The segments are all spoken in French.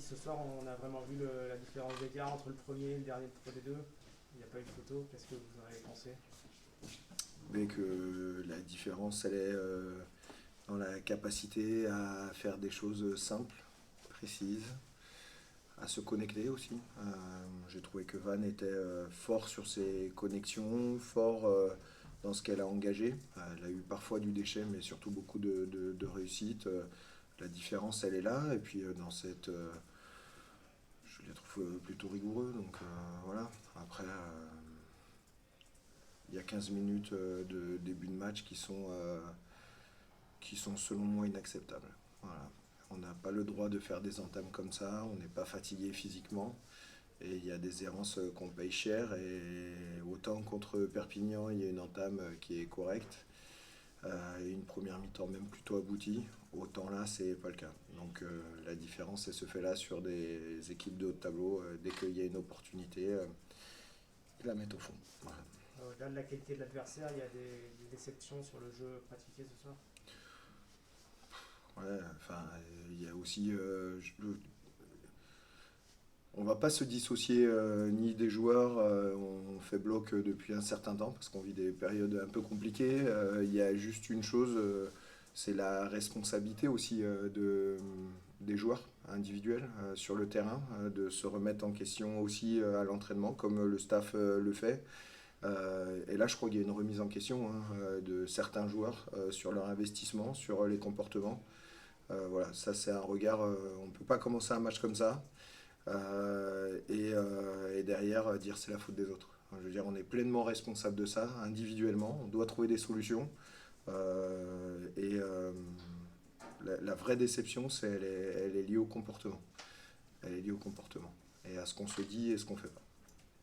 dit ce soir, on a vraiment vu la différence d'écart entre le premier et le dernier des deux. Il n'y a pas eu de photo. Qu'est-ce que vous en avez pensé? Mais que la différence, elle est dans la capacité à faire des choses simples, précises, à se connecter aussi. J'ai trouvé que Van était fort sur ses connexions, fort dans ce qu'elle a engagé. Elle a eu parfois du déchet, mais surtout beaucoup de réussite. La différence, elle est là. Et puis dans cette, je les trouve plutôt rigoureux. Donc voilà. Après, il y a 15 minutes de début de match qui sont selon moi inacceptables. Voilà. On n'a pas le droit de faire des entames comme ça, on n'est pas fatigué physiquement. Et il y a des errances qu'on paye cher. Et autant contre Perpignan, il y a une entame qui est correcte, et une première mi-temps même plutôt aboutie, autant là, c'est pas le cas. Donc la différence, elle se fait là sur des équipes de haut de tableau. Dès qu'il y a une opportunité, ils la mettent au fond. Voilà. Au-delà de la qualité de l'adversaire, il y a des déceptions sur le jeu pratiqué ce soir. Ouais, enfin, il y a aussi. On va pas se dissocier ni des joueurs. On fait bloc depuis un certain temps parce qu'on vit des périodes un peu compliquées. Il y a juste une chose, c'est la responsabilité aussi des joueurs individuels sur le terrain, de se remettre en question aussi à l'entraînement, comme le staff le fait. Et là, je crois qu'il y a une remise en question de certains joueurs sur leur investissement, sur les comportements. Voilà, ça c'est un regard. On ne peut pas commencer un match comme ça et derrière dire c'est la faute des autres. Je veux dire, on est pleinement responsable de ça individuellement. On doit trouver des solutions. Et la vraie déception, elle est liée au comportement. Elle est liée au comportement et à ce qu'on se dit et ce qu'on fait pas.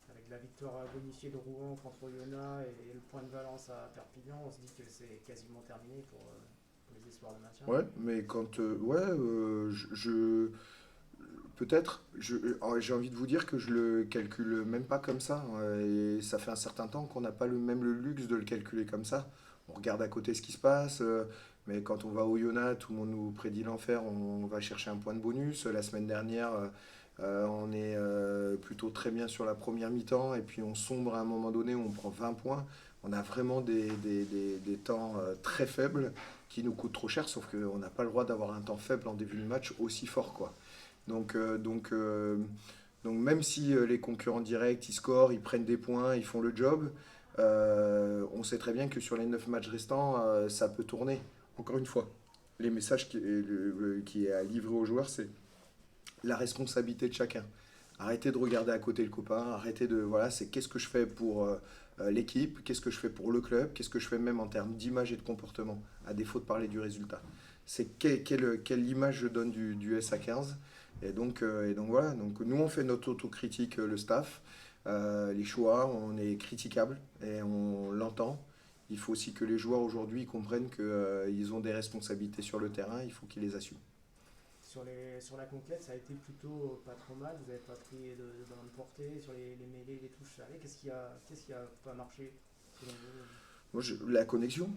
Avec la victoire bonifiée de Rouen contre Oyonnax et le point de Valence à Perpignan, on se dit que c'est quasiment terminé pour les espoirs de maintien. Ouais, mais quand ouais, peut-être, j'ai envie de vous dire que je le calcule même pas comme ça. Et ça fait un certain temps qu'on n'a pas même le luxe de le calculer comme ça. On regarde à côté ce qui se passe, mais quand on va au Yona, tout le monde nous prédit l'enfer, on va chercher un point de bonus. La semaine dernière, on est plutôt très bien sur la première mi-temps, et puis on sombre à un moment donné où on prend 20 points. On a vraiment des temps très faibles qui nous coûtent trop cher, sauf qu'on n'a pas le droit d'avoir un temps faible en début de match aussi fort, quoi. Donc, euh, donc, euh, donc même si les concurrents directs, ils scorent, ils prennent des points, ils font le job, on sait très bien que sur les 9 matchs restants, ça peut tourner. Encore une fois, les messages qui est à livrer aux joueurs, c'est la responsabilité de chacun. Arrêtez de regarder à côté le copain, arrêtez de... Voilà, c'est qu'est-ce que je fais pour l'équipe, qu'est-ce que je fais pour le club, qu'est-ce que je fais même en termes d'image et de comportement, à défaut de parler du résultat. C'est quelle image je donne du SA15. Et donc voilà, donc nous on fait notre autocritique, le staff, les choix, on est critiquable et on l'entend. Il faut aussi que les joueurs aujourd'hui comprennent qu'ils ont des responsabilités sur le terrain, il faut qu'ils les assument. Sur la conquête, ça a été plutôt pas trop mal. Vous n'avez pas pris de ballon de portée sur les mêlées, les touches salées. Qu'est-ce qui a pas marché selon vous? Moi, la connexion.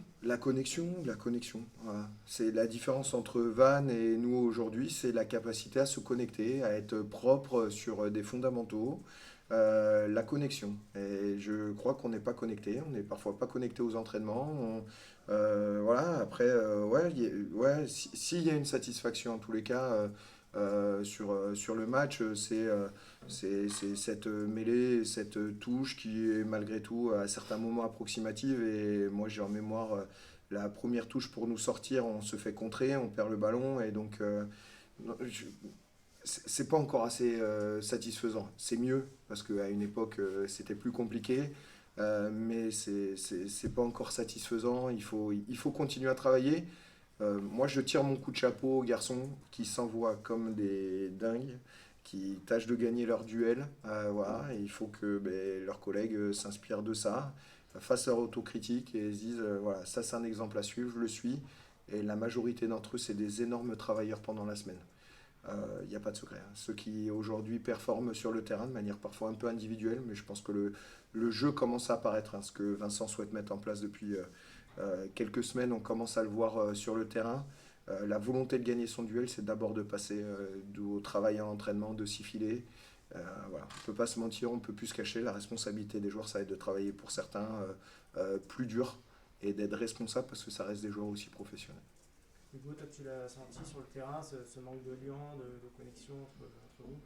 Voilà. C'est la différence entre Van et nous aujourd'hui, c'est la capacité à se connecter, à être propre sur des fondamentaux. La connexion. Et je crois qu'on n'est pas connecté, on n'est parfois pas connecté aux entraînements. Voilà, après, ouais, ouais, s'il y a une satisfaction en tous les cas sur le match, c'est cette mêlée, cette touche qui est malgré tout à certains moments approximative. Et moi j'ai en mémoire la première touche pour nous sortir, on se fait contrer, on perd le ballon. Et donc non, c'est pas encore assez satisfaisant. C'est mieux parce qu'à une époque c'était plus compliqué. Mais c'est pas encore satisfaisant. Il faut continuer à travailler. Moi, je tire mon coup de chapeau aux garçons qui s'envoient comme des dingues, qui tâchent de gagner leur duel. Voilà, et il faut que ben, leurs collègues s'inspirent de ça, fassent leur autocritique et se disent voilà, ça c'est un exemple à suivre, je le suis. Et la majorité d'entre eux, c'est des énormes travailleurs pendant la semaine. Il n'y a pas de secret, hein. Ceux qui aujourd'hui performent sur le terrain de manière parfois un peu individuelle, mais je pense que le jeu commence à apparaître, hein. Ce que Vincent souhaite mettre en place depuis quelques semaines, on commence à le voir sur le terrain. La volonté de gagner son duel, c'est d'abord de passer au travail à l'entraînement, de s'y filer. Voilà. On ne peut pas se mentir, on ne peut plus se cacher. La responsabilité des joueurs, ça va être de travailler pour certains plus dur et d'être responsable parce que ça reste des joueurs aussi professionnels. Hugo, toi tu l'as senti sur le terrain, ce manque de lien, de connexion entre vous?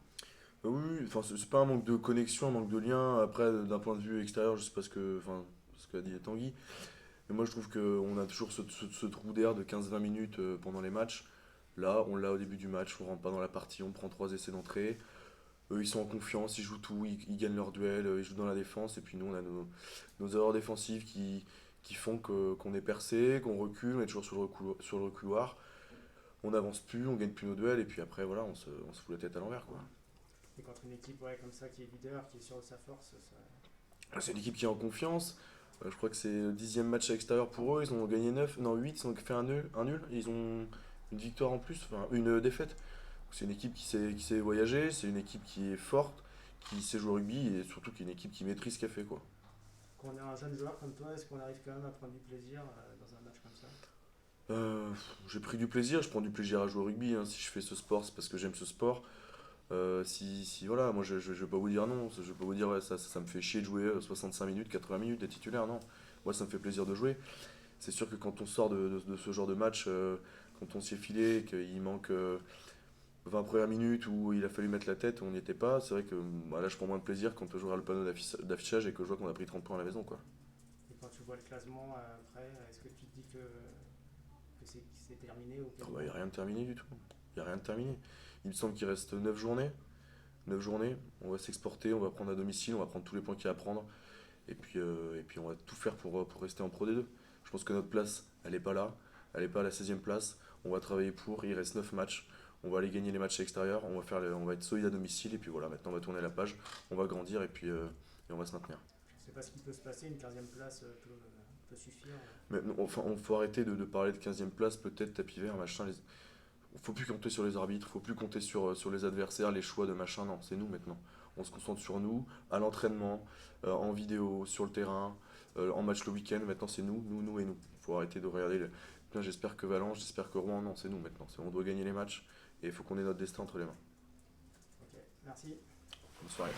Oui, enfin, c'est pas un manque de connexion, un manque de lien. Après, d'un point de vue extérieur, je sais pas ce qu'a dit Tanguy. Mais moi, je trouve qu'on a toujours ce trou d'air de 15-20 minutes pendant les matchs. Là, on l'a au début du match, on rentre pas dans la partie, on prend 3 essais d'entrée. Eux, ils sont en confiance, ils jouent tout, ils gagnent leur duel, ils jouent dans la défense. Et puis nous, on a nos erreurs défensives qui font qu'on est percé, qu'on recule, on est toujours sur le reculoir. On n'avance plus, on gagne plus nos duels. Et puis après, voilà, on se fout la tête à l'envers, quoi. Et contre une équipe comme ça qui est leader, qui est sûre de sa force, ça... C'est une équipe qui est en confiance. Je crois que c'est le 10e match à l'extérieur pour eux. Ils ont gagné 9, non 8, ils ont fait un nul. Ils ont une victoire en plus, enfin une défaite. C'est une équipe qui sait voyager, c'est une équipe qui est forte, qui sait jouer au rugby et surtout qui est une équipe qui maîtrise ce qu'elle fait, quoi. Quand on est un jeune joueur comme toi, est-ce qu'on arrive quand même à prendre du plaisir dans un match comme ça? Euh, j'ai pris du plaisir, je prends du plaisir à jouer au rugby, hein. Si je fais ce sport, c'est parce que j'aime ce sport. Si voilà, moi je vais pas vous dire non, je vais pas vous dire ouais, ça me fait chier de jouer 65 minutes, 80 minutes, d'être titulaire, non. Moi ça me fait plaisir de jouer. C'est sûr que quand on sort de ce genre de match, quand on s'y est filé, qu'il manque 20 premières minutes où il a fallu mettre la tête, on n'y était pas, c'est vrai que bah, là je prends moins de plaisir quand je regarde le panneau d'affichage et que je vois qu'on a pris 30 points à la maison, quoi. Et quand tu vois le classement après, est-ce que tu te dis que c'est terminé ou Il n'y quasiment? a rien de terminé du tout. Il n'y a rien de terminé. Il me semble qu'il reste 9 journées. 9 journées, on va s'exporter, on va prendre à domicile, on va prendre tous les points qu'il y a à prendre. Et puis on va tout faire pour rester en Pro D2. Je pense que notre place, elle n'est pas là. Elle n'est pas à la 16e place. On va travailler pour. Il reste 9 matchs. On va aller gagner les matchs à l'extérieur. On va être solide à domicile. Et puis voilà, maintenant on va tourner la page. On va grandir et on va se maintenir. Je ne sais pas ce qui peut se passer, une 15e place peut suffire. Mais non, enfin, on faut arrêter de parler de 15e place, peut-être tapis vert, machin. Faut plus compter sur les arbitres, faut plus compter sur les adversaires, les choix de machin. Non, c'est nous maintenant. On se concentre sur nous, à l'entraînement, en vidéo, sur le terrain, en match le week-end. Maintenant, c'est nous et nous. Faut arrêter de regarder. Putain, j'espère que Valence, j'espère que Rouen. Non, c'est nous maintenant. On doit gagner les matchs et il faut qu'on ait notre destin entre les mains. Ok, merci. Bonne soirée.